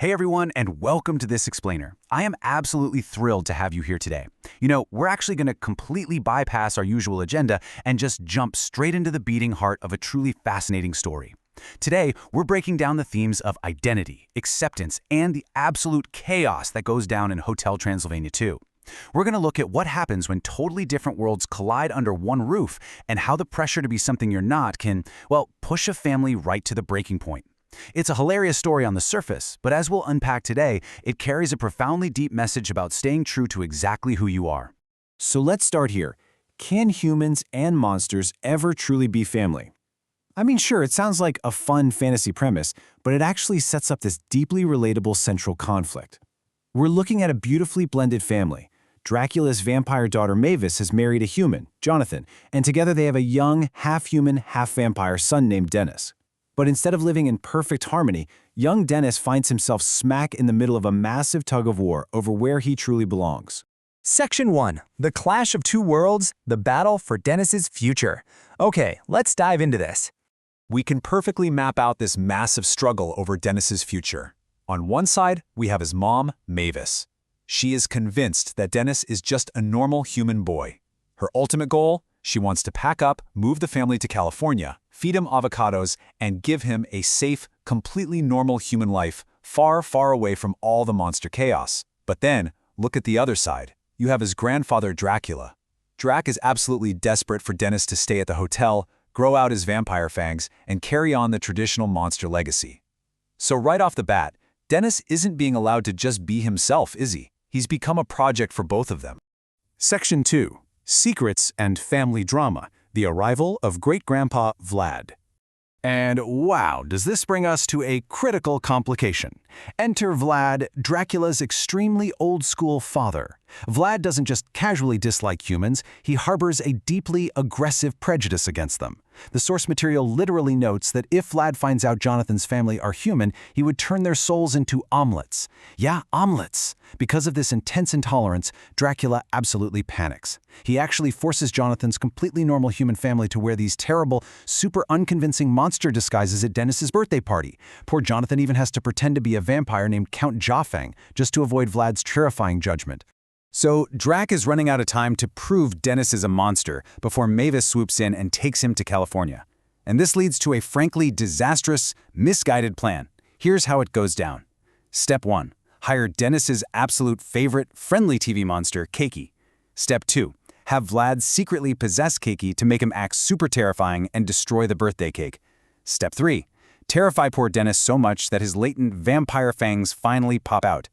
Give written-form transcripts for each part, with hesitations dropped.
Hey everyone, and welcome to This Explainer. I am absolutely thrilled to have you here today. We're actually going to completely bypass our usual agenda and just jump straight into the beating heart of a truly fascinating story. Today, we're breaking down the themes of identity, acceptance, and the absolute chaos that goes down in Hotel Transylvania 2. We're going to look at what happens when totally different worlds collide under one roof and how the pressure to be something you're not can, well, push a family right to the breaking point. It's a hilarious story on the surface, but as we'll unpack today, it carries a profoundly deep message about staying true to exactly who you are. So let's start here. Can humans and monsters ever truly be family? I mean, sure, it sounds like a fun fantasy premise, but it actually sets up this deeply relatable central conflict. We're looking at a beautifully blended family. Dracula's vampire daughter Mavis has married a human, Jonathan, and together they have a young, half-human, half-vampire son named Dennis. But instead of living in perfect harmony, young Dennis finds himself smack in the middle of a massive tug-of-war over where he truly belongs. Section 1. The Clash of Two Worlds, the Battle for Dennis's Future. Okay, let's dive into this. We can perfectly map out this massive struggle over Dennis's future. On one side, we have his mom, Mavis. She is convinced that Dennis is just a normal human boy. Her ultimate goal? She wants to pack up, move the family to California, feed him avocados, and give him a safe, completely normal human life, far, far away from all the monster chaos. But then, look at the other side. You have his grandfather Dracula. Drac is absolutely desperate for Dennis to stay at the hotel, grow out his vampire fangs, and carry on the traditional monster legacy. So right off the bat, Dennis isn't being allowed to just be himself, is he? He's become a project for both of them. Section 2. Secrets and Family Drama, the Arrival of Great-Grandpa Vlad. And wow, does this bring us to a critical complication. Enter Vlad, Dracula's extremely old-school father. Vlad doesn't just casually dislike humans, he harbors a deeply aggressive prejudice against them. The source material literally notes that if Vlad finds out Jonathan's family are human, he would turn their souls into omelets. Yeah, omelets. Because of this intense intolerance, Dracula absolutely panics. He actually forces Jonathan's completely normal human family to wear these terrible, super unconvincing monster disguises at Dennis's birthday party. Poor Jonathan even has to pretend to be a vampire named Count Joffang just to avoid Vlad's terrifying judgment. So Drac is running out of time to prove Dennis is a monster before Mavis swoops in and takes him to California. And this leads to a frankly disastrous, misguided plan. Here's how it goes down. Step 1. Hire Dennis's absolute favorite, friendly TV monster, Keiki. Step 2. Have Vlad secretly possess Keiki to make him act super terrifying and destroy the birthday cake. Step 3. Terrify poor Dennis so much that his latent vampire fangs finally pop out.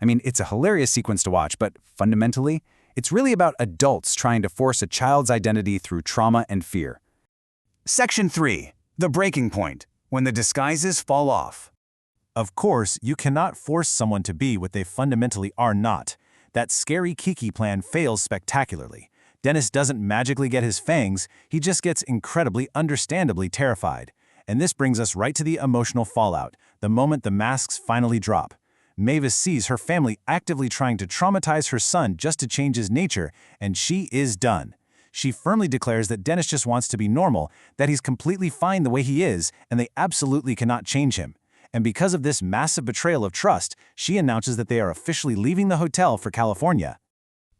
I mean, it's a hilarious sequence to watch, but fundamentally, it's really about adults trying to force a child's identity through trauma and fear. Section 3. The Breaking Point, when the disguises fall off. Of course, you cannot force someone to be what they fundamentally are not. That scary Kiki plan fails spectacularly. Dennis doesn't magically get his fangs, he just gets incredibly, understandably terrified. And this brings us right to the emotional fallout, the moment the masks finally drop. Mavis sees her family actively trying to traumatize her son just to change his nature, and she is done. She firmly declares that Dennis just wants to be normal, that he's completely fine the way he is, and they absolutely cannot change him. And because of this massive betrayal of trust, she announces that they are officially leaving the hotel for California.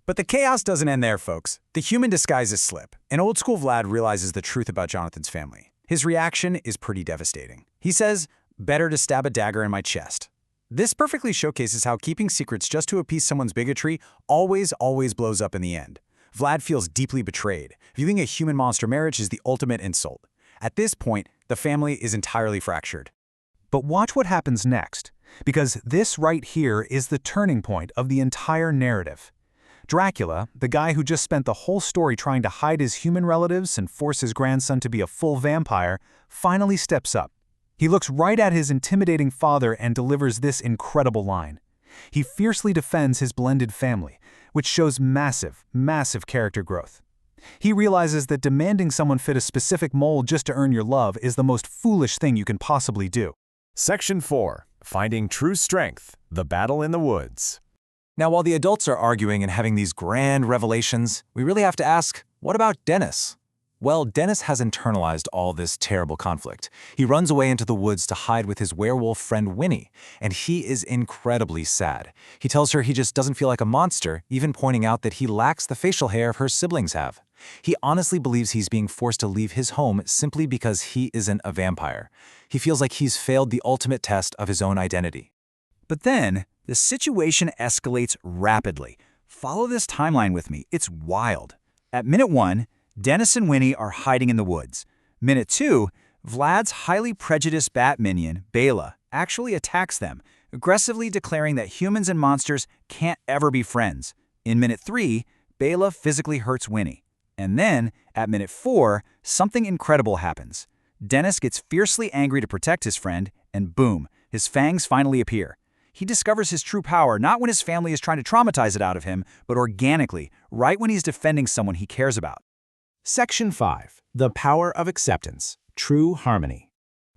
But the chaos doesn't end there, folks. The human disguises slip, and old-school Vlad realizes the truth about Jonathan's family. His reaction is pretty devastating. He says, "Better to stab a dagger in my chest." This perfectly showcases how keeping secrets just to appease someone's bigotry always blows up in the end. Vlad feels deeply betrayed, viewing a human-monster marriage as the ultimate insult. At this point, the family is entirely fractured. But watch what happens next, because this right here is the turning point of the entire narrative. Dracula, the guy who just spent the whole story trying to hide his human relatives and force his grandson to be a full vampire, finally steps up. He looks right at his intimidating father and delivers this incredible line. He fiercely defends his blended family, which shows massive, massive character growth. He realizes that demanding someone fit a specific mold just to earn your love is the most foolish thing you can possibly do. Section 4. Finding True Strength, the Battle in the Woods. Now, while the adults are arguing and having these grand revelations, we really have to ask, what about Dennis? Well, Dennis has internalized all this terrible conflict. He runs away into the woods to hide with his werewolf friend Winnie, and he is incredibly sad. He tells her he just doesn't feel like a monster, even pointing out that he lacks the facial hair her siblings have. He honestly believes he's being forced to leave his home simply because he isn't a vampire. He feels like he's failed the ultimate test of his own identity. But then, the situation escalates rapidly. Follow this timeline with me. It's wild. At minute 1, Dennis and Winnie are hiding in the woods. Minute 2, Vlad's highly prejudiced bat minion, Bela, actually attacks them, aggressively declaring that humans and monsters can't ever be friends. In minute 3, Bela physically hurts Winnie. And then, at minute 4, something incredible happens. Dennis gets fiercely angry to protect his friend, and boom, his fangs finally appear. He discovers his true power not when his family is trying to traumatize it out of him, but organically, right when he's defending someone he cares about. Section 5. The Power of Acceptance. True Harmony.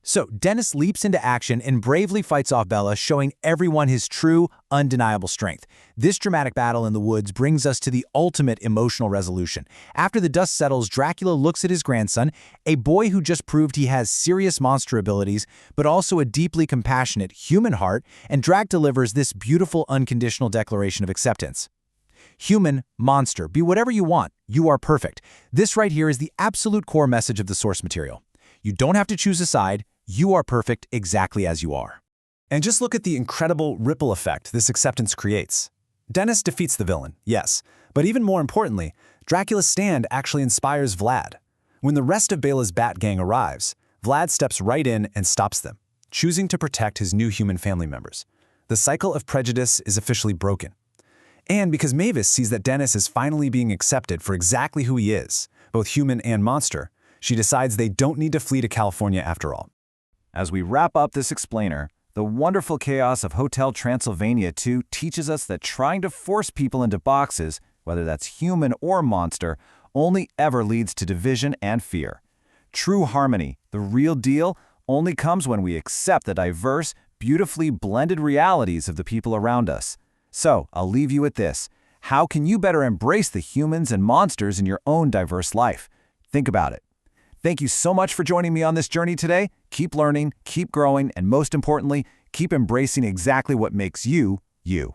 So, Dennis leaps into action and bravely fights off Bela, showing everyone his true, undeniable strength. This dramatic battle in the woods brings us to the ultimate emotional resolution. After the dust settles, Dracula looks at his grandson, a boy who just proved he has serious monster abilities, but also a deeply compassionate human heart, and Drac delivers this beautiful, unconditional declaration of acceptance. Human, monster, be whatever you want. You are perfect. This right here is the absolute core message of the source material. You don't have to choose a side. You are perfect exactly as you are. And just look at the incredible ripple effect this acceptance creates. Dennis defeats the villain, yes, but even more importantly, Dracula's stand actually inspires Vlad. When the rest of Bela's Bat Gang arrives, Vlad steps right in and stops them, choosing to protect his new human family members. The cycle of prejudice is officially broken. And because Mavis sees that Dennis is finally being accepted for exactly who he is, both human and monster, she decides they don't need to flee to California after all. As we wrap up this explainer, the wonderful chaos of Hotel Transylvania 2 teaches us that trying to force people into boxes, whether that's human or monster, only ever leads to division and fear. True harmony, the real deal, only comes when we accept the diverse, beautifully blended realities of the people around us. So, I'll leave you with this. How can you better embrace the humans and monsters in your own diverse life? Think about it. Thank you so much for joining me on this journey today. Keep learning, keep growing, and most importantly, keep embracing exactly what makes you, you.